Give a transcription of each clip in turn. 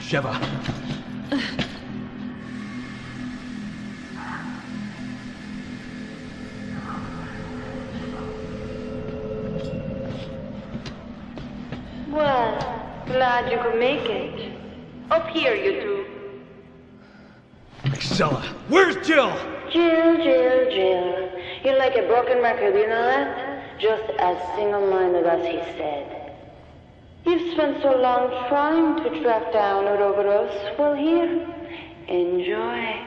Sheva. Well, glad you could make it. Up here, you two. Excella, where's Jill? Jill. You're like a broken record, you know that? Just as single-minded as he said. You've spent so long trying to track down Uroboros. Well, here, enjoy.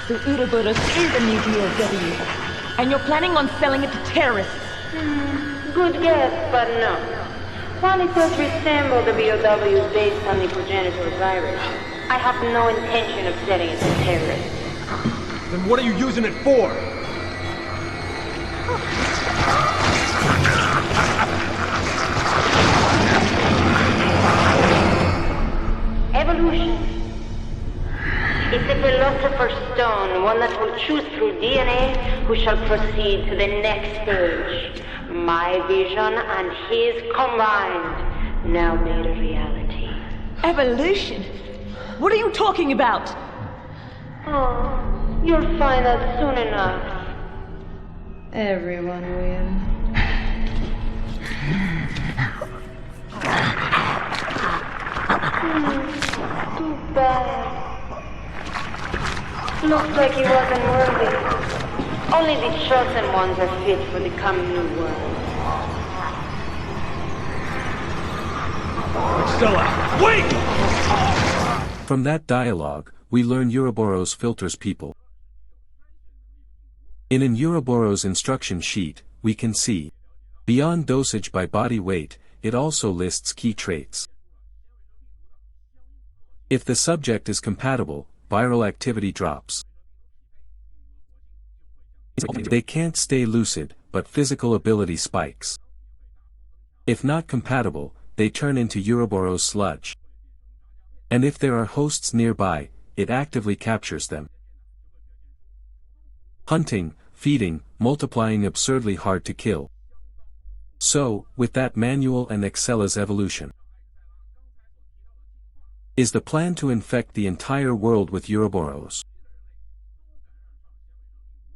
So Uroboros is a new POW, and you're planning on selling it to terrorists? Good guess, but no. While it does resemble the BOWs based on the progenitor virus, I have no intention of selling it to terrorists. Then what are you using it for? Evolution. It's a philosopher's stone, one that will choose through DNA who shall proceed to the next stage. My vision and his combined, now made a reality. Evolution? What are you talking about? Oh, you'll find out soon enough. Everyone will. Too bad. Looks like he wasn't worthy. Only the chosen ones are fit for the coming new world. Excella, wait! From that dialogue, we learn Uroboros filters people. In an Uroboros instruction sheet, we can see, beyond dosage by body weight, it also lists key traits. If the subject is compatible, viral activity drops. They can't stay lucid, but physical ability spikes. If not compatible, they turn into Uroboros sludge. And if there are hosts nearby, it actively captures them. Hunting, feeding, multiplying absurdly hard to kill. So, with that manual and Excella's evolution. Is the plan to infect the entire world with Uroboros?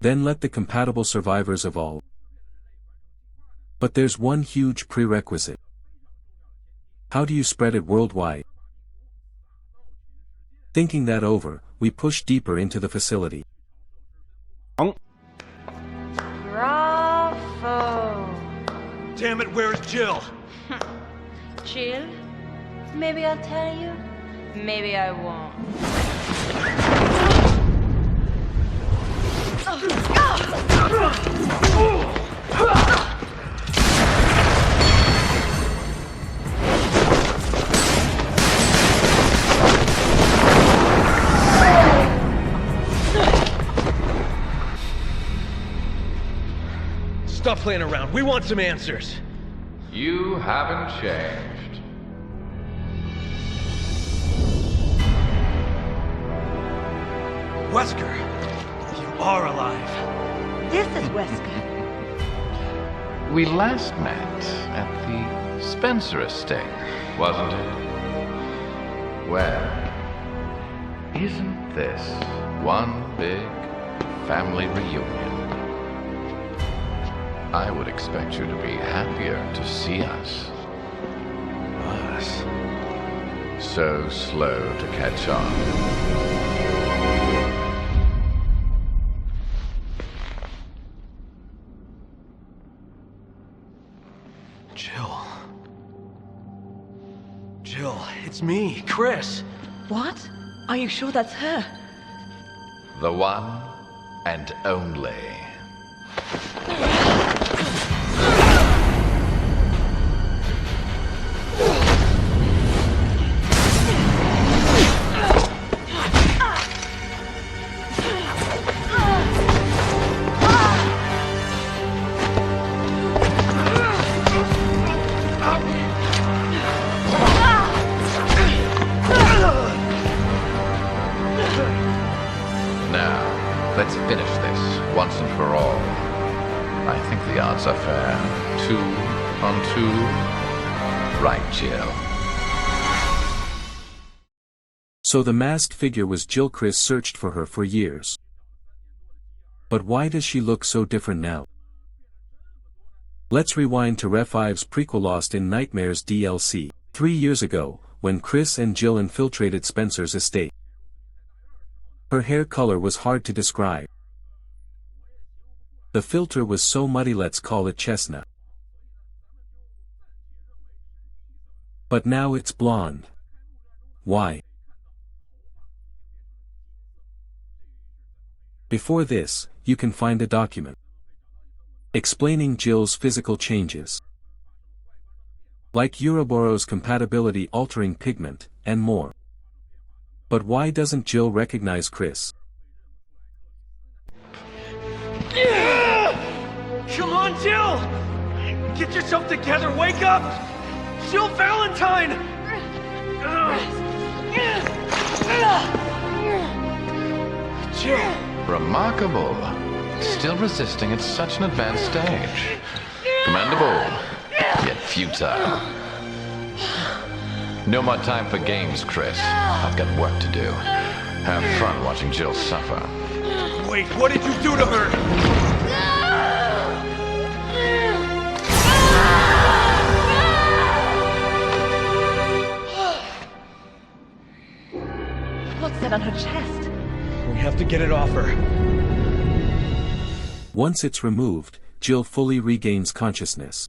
Then let the compatible survivors evolve. But there's one huge prerequisite. How do you spread it worldwide? Thinking that over, we push deeper into the facility. Bravo! Damn it, where's Jill? Jill? Maybe I'll tell you. Maybe I won't. Stop playing around. We want some answers. You haven't changed. Wesker, you are alive. This is Wesker. We last met at the Spencer estate, wasn't it? Well, isn't this one big family reunion? I would expect you to be happier to see us. Us? So slow to catch on. Jill, it's me, Chris. What? Are you sure that's her? The one and only. the odds are fair. 2 on 2. Right, Jill. So the masked figure was Jill. Chris searched for her for years. But why does she look so different now? Let's rewind to Ref 5's prequel Lost in Nightmares DLC, 3 years ago, when Chris and Jill infiltrated Spencer's estate. Her hair color was hard to describe. The filter was so muddy, let's call it chestnut. But now it's blonde. Why? Before this, you can find a document explaining Jill's physical changes, like Uroboros compatibility altering pigment, and more. But why doesn't Jill recognize Chris? Come on, Jill! Get yourself together, wake up! Jill Valentine! Jill! Remarkable. Still resisting at such an advanced stage. Commendable, yet futile. No more time for games, Chris. I've got work to do. Have fun watching Jill suffer. Wait, what did you do to her? What's that on her chest? We have to get it off her. Once it's removed, Jill fully regains consciousness.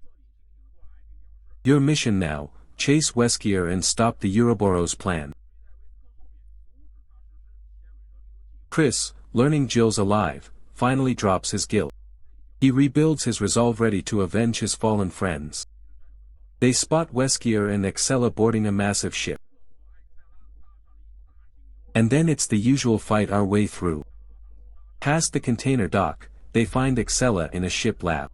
Your mission now, chase Wesker and stop the Uroboros plan. Chris, learning Jill's alive, finally drops his guilt. He rebuilds his resolve, ready to avenge his fallen friends. They spot Wesker and Excella boarding a massive ship. And then it's the usual fight our way through. Past the container dock, they find Excella in a ship lab.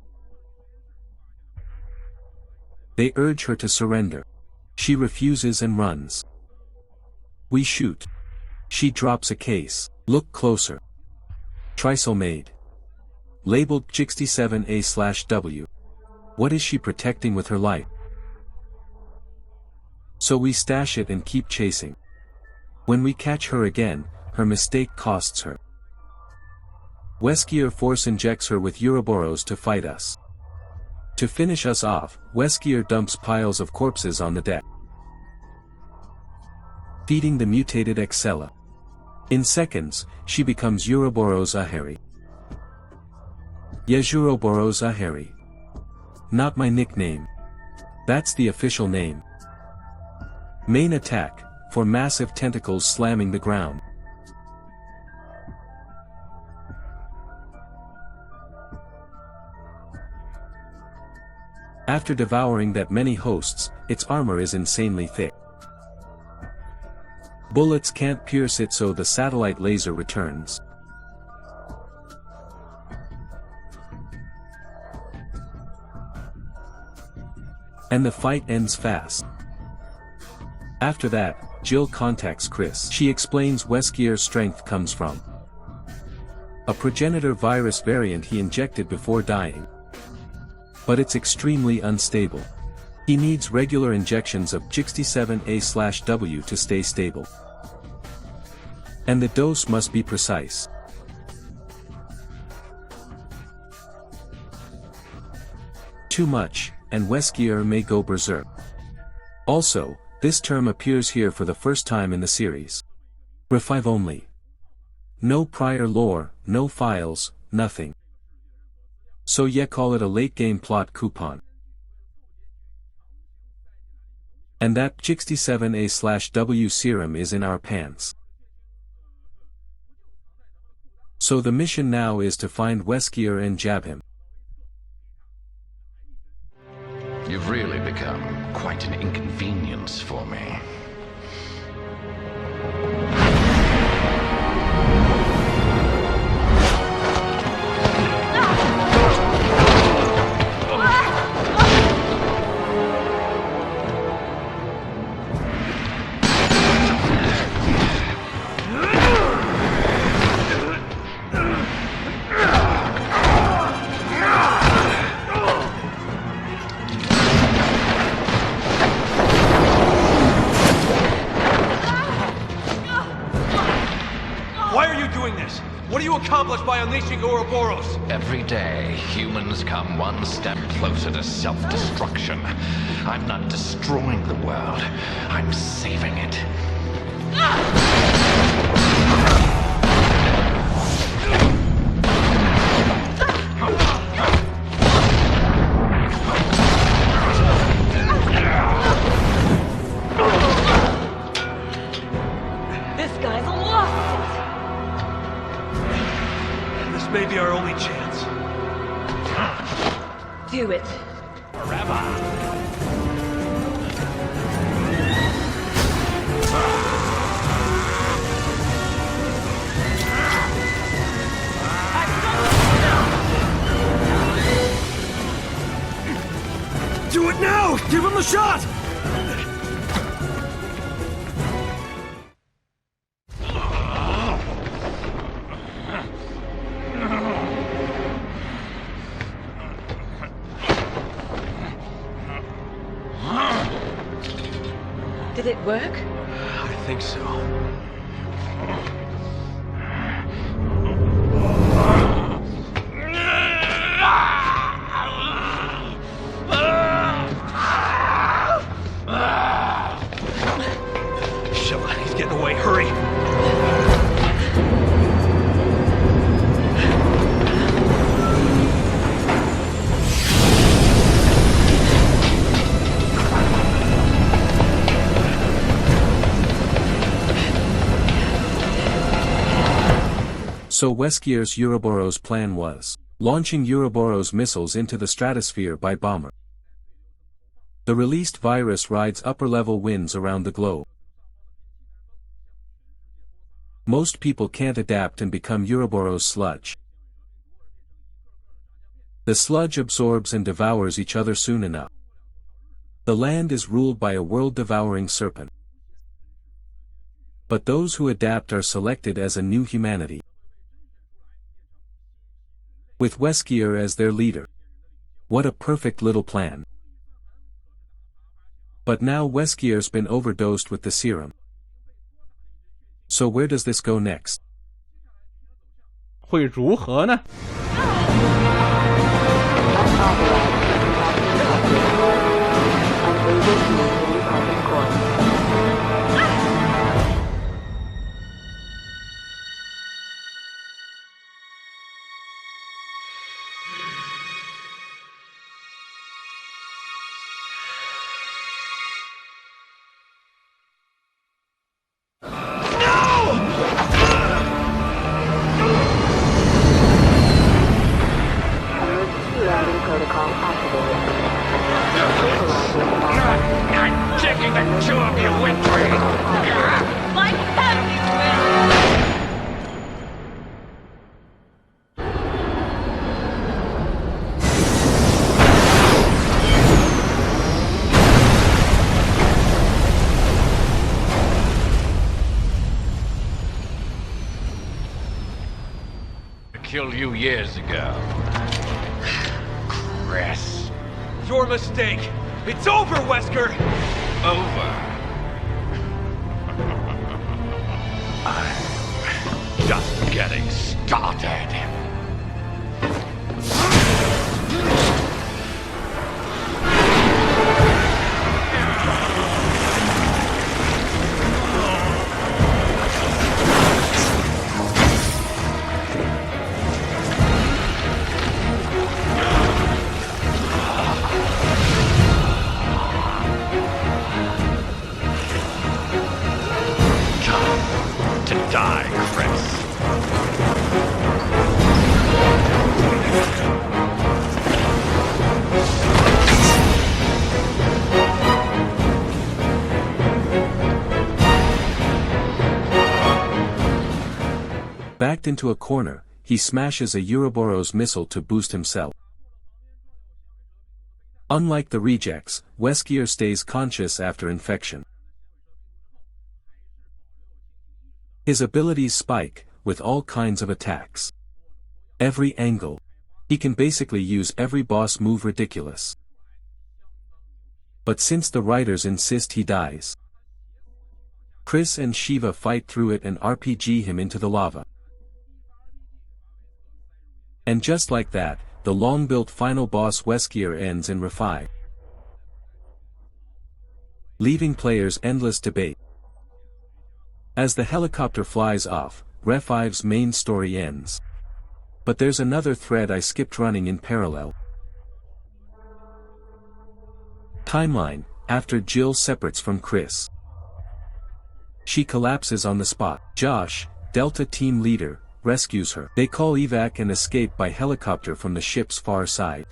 They urge her to surrender. She refuses and runs. We shoot. She drops a case. Look closer. Tricell made. Labeled PG67 A/W. What is she protecting with her life? So we stash it and keep chasing. When we catch her again, her mistake costs her. Wesker force injects her with Uroboros to fight us. To finish us off, Wesker dumps piles of corpses on the deck, feeding the mutated Excella. In seconds, she becomes Uroboros Aheri. Yes, Uroboros Aheri. Not my nickname. That's the official name. Main attack, for massive tentacles slamming the ground. After devouring that many hosts, its armor is insanely thick. Bullets can't pierce it, so the satellite laser returns. And the fight ends fast. After that, Jill contacts Chris. She explains Wesker's strength comes from a progenitor virus variant he injected before dying. But it's extremely unstable. He needs regular injections of PG67 A/W to stay stable. And the dose must be precise. Too much, and Wesker may go berserk. Also, this term appears here for the first time in the series. Ref 5 only. No prior lore, no files, nothing. So yeah, call it a late-game plot coupon. And that PG67 A/W serum is in our pants. So the mission now is to find Wesker and jab him. You've really become quite an inconvenience for me. accomplish by unleashing Uroboros? Every day, humans come one step closer to self-destruction. I'm not destroying the world. I'm saving it. This guy's lost This may be our only chance. it. Do it. Do it now! Give him the shot! Did it work? I think so. Shit, he's getting away. Hurry! So Wesker's Uroboros plan was launching Uroboros missiles into the stratosphere by bomber. The released virus rides upper-level winds around the globe. Most people can't adapt and become Uroboros sludge. The sludge absorbs and devours each other soon enough. The land is ruled by a world-devouring serpent. But those who adapt are selected as a new humanity, with Wesker as their leader. What a perfect little plan. But now Wesker's been overdosed with the serum. So where does this go next? 会如何呢？ I'm taking the two of you with me! Like hell you will! I killed you years ago. Chris. Your mistake! It's over, Wesker! Over. I'm just getting started. To die, Chris. Backed into a corner, he smashes a Uroboros missile to boost himself. Unlike the rejects, Wesker stays conscious after infection. His abilities spike, with all kinds of attacks. Every angle. He can basically use every boss move ridiculous. But since the writers insist he dies, Chris and Shiva fight through it and RPG him into the lava. And just like that, the long-built final boss Wesker ends in Refi, leaving players endless debate. As the helicopter flies off, Refi's main story ends. But there's another thread I skipped running in parallel. Timeline, after Jill separates from Chris. She collapses on the spot. Josh, Delta team leader, rescues her. They call evac and escape by helicopter from the ship's far side.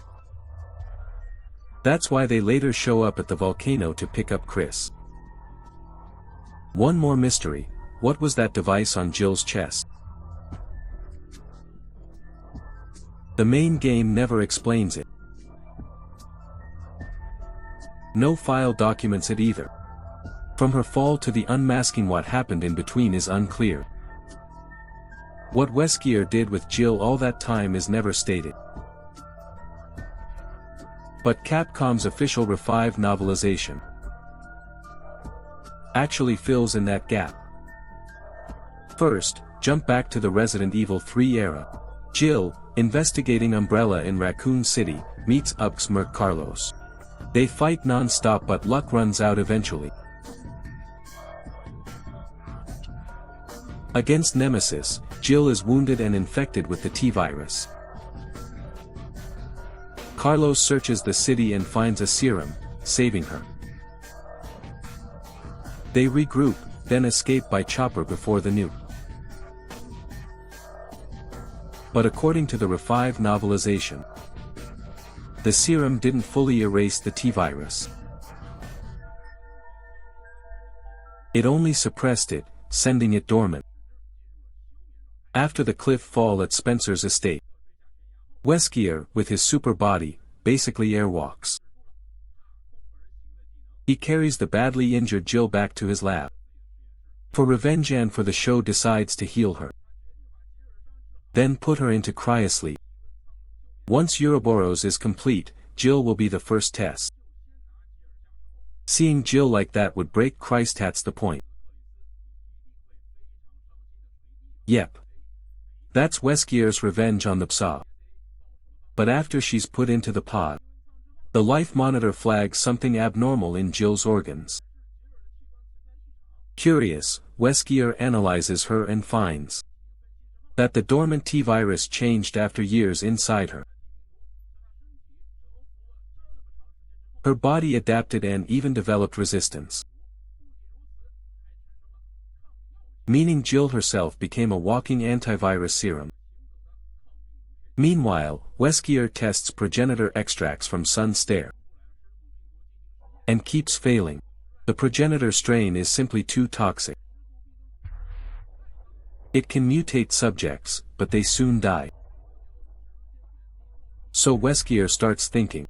That's why they later show up at the volcano to pick up Chris. One more mystery, what was that device on Jill's chest? The main game never explains it. No file documents it either. From her fall to the unmasking what happened in between is unclear. What Wesker did with Jill all that time is never stated. But Capcom's official Revive novelization actually fills in that gap. First, jump back to the Resident Evil 3 era. Jill, investigating Umbrella in Raccoon City, meets Up's Merc Carlos. They fight non-stop but luck runs out eventually. Against Nemesis, Jill is wounded and infected with the T-virus. Carlos searches the city and finds a serum, saving her. They regroup, then escape by chopper before the nuke. But according to the Revive novelization, the serum didn't fully erase the T-virus. It only suppressed it, sending it dormant. After the cliff fall at Spencer's estate, Wesker, with his super body, basically airwalks. He carries the badly injured Jill back to his lab. For revenge and for the show decides to heal her. Then put her into cryosleep. Once Uroboros is complete, Jill will be the first test. Seeing Jill like that would break Christ, that's the point. Yep. That's Wesker's revenge on the PSA. But after she's put into the pod, the life monitor flags something abnormal in Jill's organs. Curious, Wesker analyzes her and finds that the dormant T-virus changed after years inside her. Her body adapted and even developed resistance. Meaning Jill herself became a walking antivirus serum. Meanwhile, Wesker tests progenitor extracts from Sun Stare. And keeps failing. The progenitor strain is simply too toxic. It can mutate subjects, but they soon die. So Wesker starts thinking.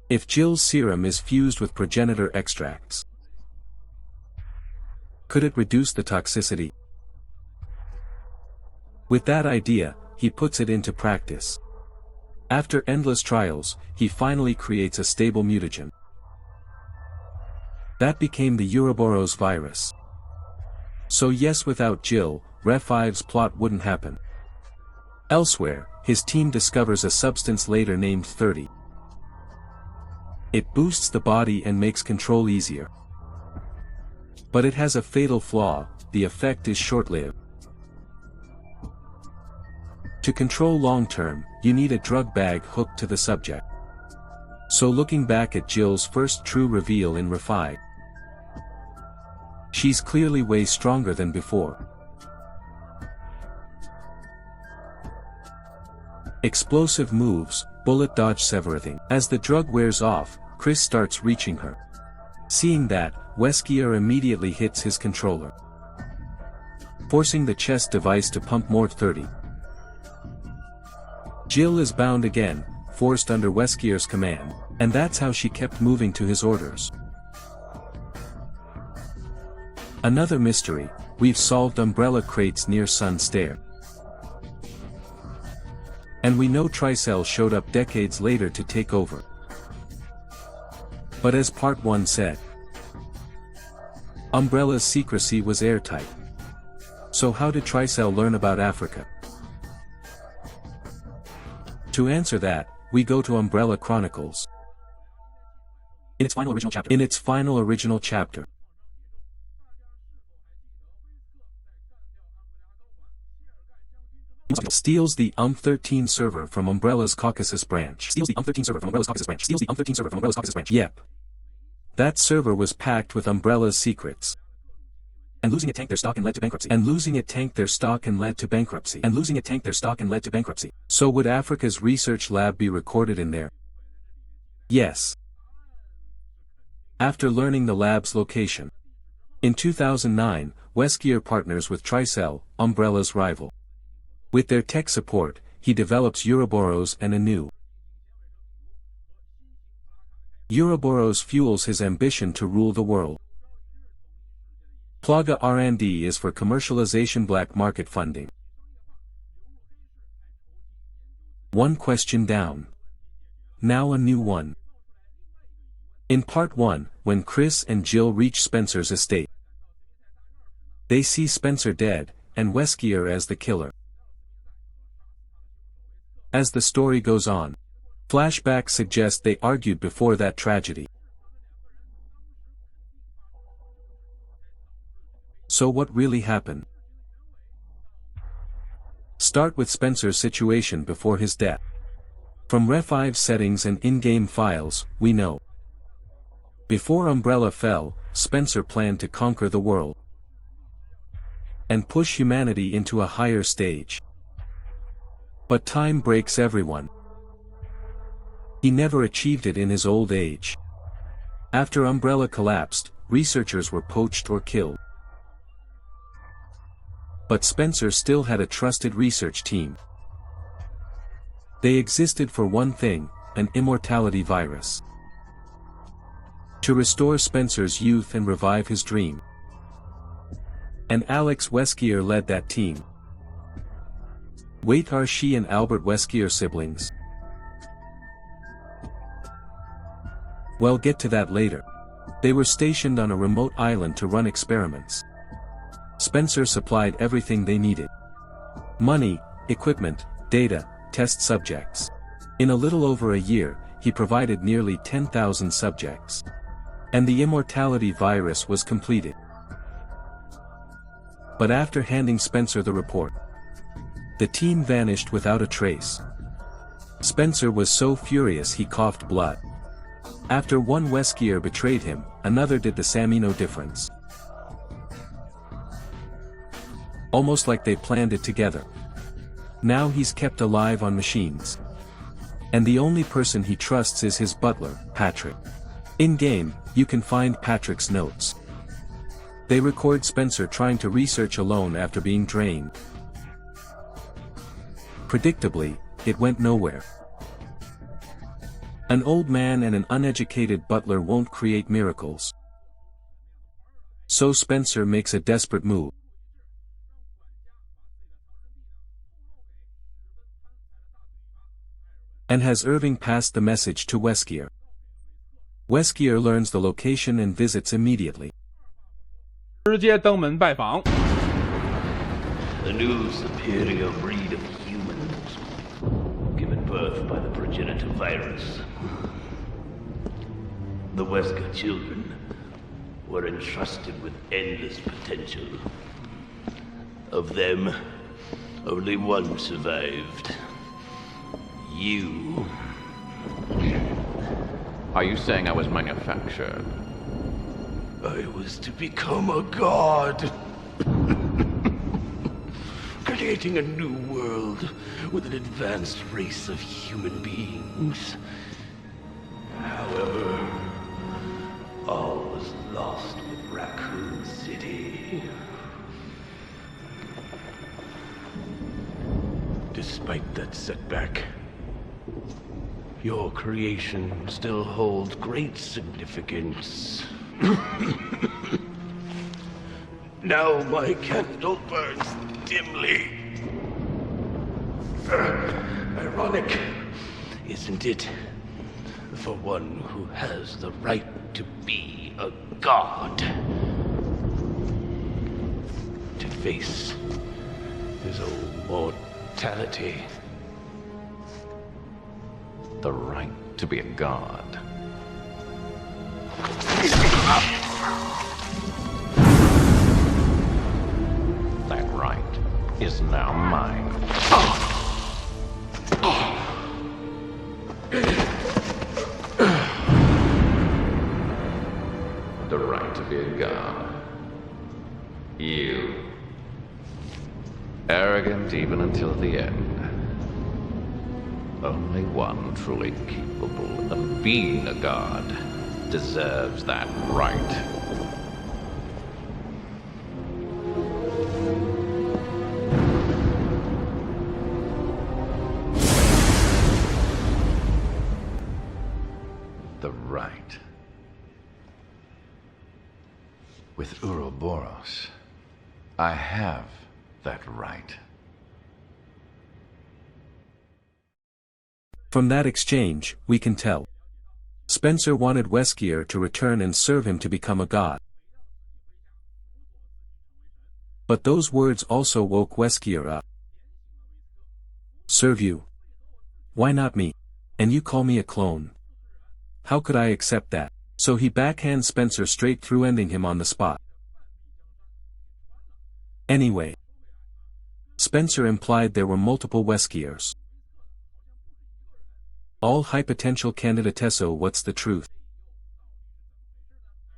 If Jill's serum is fused with progenitor extracts, could it reduce the toxicity? With that idea, he puts it into practice. After endless trials, he finally creates a stable mutagen. That became the Uroboros virus. So yes, without Jill, Revive's plot wouldn't happen. Elsewhere, his team discovers a substance later named 30. It boosts the body and makes control easier. But it has a fatal flaw, the effect is short-lived. To control long-term, you need a drug bag hooked to the subject. So looking back at Jill's first true reveal in Refi, she's clearly way stronger than before. Explosive moves, bullet dodge everything. As the drug wears off, Chris starts reaching her. Seeing that, Wesker immediately hits his controller, forcing the chest device to pump more 30. Jill is bound again, forced under Wesker's command, and that's how she kept moving to his orders. Another mystery, we've solved Umbrella crates near Sun Stare. And we know Tricell showed up decades later to take over. But as Part 1 said, Umbrella's secrecy was airtight. So how did Tricell learn about Africa? To answer that, we go to Umbrella Chronicles. In its final original chapter. Steals the UM-13 server from Umbrella's Caucasus branch. Yep. That server was packed with Umbrella's secrets. And losing it tanked their stock and led to bankruptcy. So would Africa's research lab be recorded in there? Yes. After learning the lab's location. In 2009, Wesker partners with Tricell, Umbrella's rival. With their tech support, he develops Uroboros and a new. Uroboros fuels his ambition to rule the world. Plaga R&D is for commercialization black market funding. One question down. Now a new one. In part 1, when Chris and Jill reach Spencer's estate, they see Spencer dead, and Wesker as the killer. As the story goes on, flashbacks suggest they argued before that tragedy. So what really happened? Start with Spencer's situation before his death. From Ref5 settings and in-game files, we know. Before Umbrella fell, Spencer planned to conquer the world and push humanity into a higher stage. But time breaks everyone. He never achieved it in his old age. After Umbrella collapsed, researchers were poached or killed. But Spencer still had a trusted research team. They existed for one thing, an immortality virus. To restore Spencer's youth and revive his dream. And Alex Wesker led that team. Wait, are she and Albert Wesker siblings? Well, get to that later. They were stationed on a remote island to run experiments. Spencer supplied everything they needed. Money, equipment, data, test subjects. In a little over a year, he provided nearly 10,000 subjects. And the immortality virus was completed. But after handing Spencer the report, the team vanished without a trace. Spencer was so furious he coughed blood. After one Wesker betrayed him, another did the same, no difference. Almost like they planned it together. Now he's kept alive on machines. And the only person he trusts is his butler, Patrick. In-game, you can find Patrick's notes. They record Spencer trying to research alone after being drained. Predictably, it went nowhere. An old man and an uneducated butler won't create miracles. So Spencer makes a desperate move. And has Irving passed the message to Wesker. Wesker learns the location and visits immediately. 直接登门拜访。 A new superior breed of humans, given birth by the progenitor virus. The Wesker children were entrusted with endless potential. Of them, only one survived. You. Are you saying I was manufactured? I was to become a god. Creating a new world with an advanced race of human beings. However, all was lost with Raccoon City. Despite that setback, your creation still holds great significance. Now my candle burns dimly. Ironic, isn't it? For one who has the right to be a god. To face his own mortality. The right to be a god. That right is now mine. The right to be a god. You. Arrogant even until the end. Only one truly capable of being a god deserves that right. The right. With Uroboros, I have that right. From that exchange, we can tell. Spencer wanted Wesker to return and serve him to become a god. But those words also woke Wesker up. Serve you? Why not me? And you call me a clone? How could I accept that? So he backhands Spencer straight through, ending him on the spot. Anyway, Spencer implied there were multiple Weskers. All high potential candidates, so what's the truth?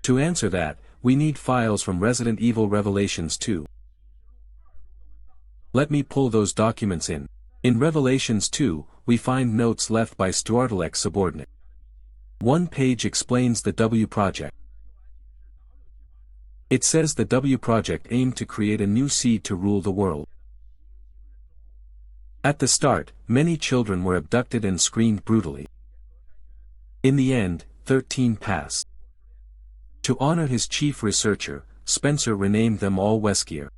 To answer that, we need files from Resident Evil Revelations 2. Let me pull those documents in. In Revelations 2, we find notes left by Stuartelek's subordinate. One page explains the W Project. It says the W Project aimed to create a new seed to rule the world. At the start, many children were abducted and screened brutally. In the end, 13 passed. To honor his chief researcher, Spencer renamed them all Wesker.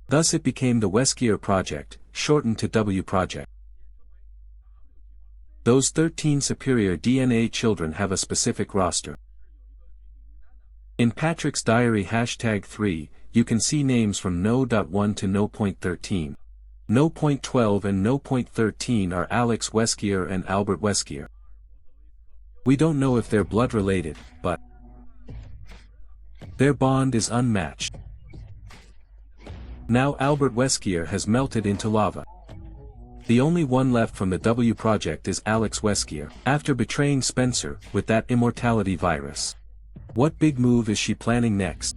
Thus it became the Wesker Project, shortened to W Project. Those 13 superior DNA children have a specific roster. In Patrick's diary #3, you can see names from No.1 to No.13. No.12 and No.13 are Alex Wesker and Albert Wesker. We don't know if they're blood related, but their bond is unmatched. Now Albert Wesker has melted into lava. The only one left from the W Project is Alex Wesker, after betraying Spencer with that immortality virus. What big move is she planning next?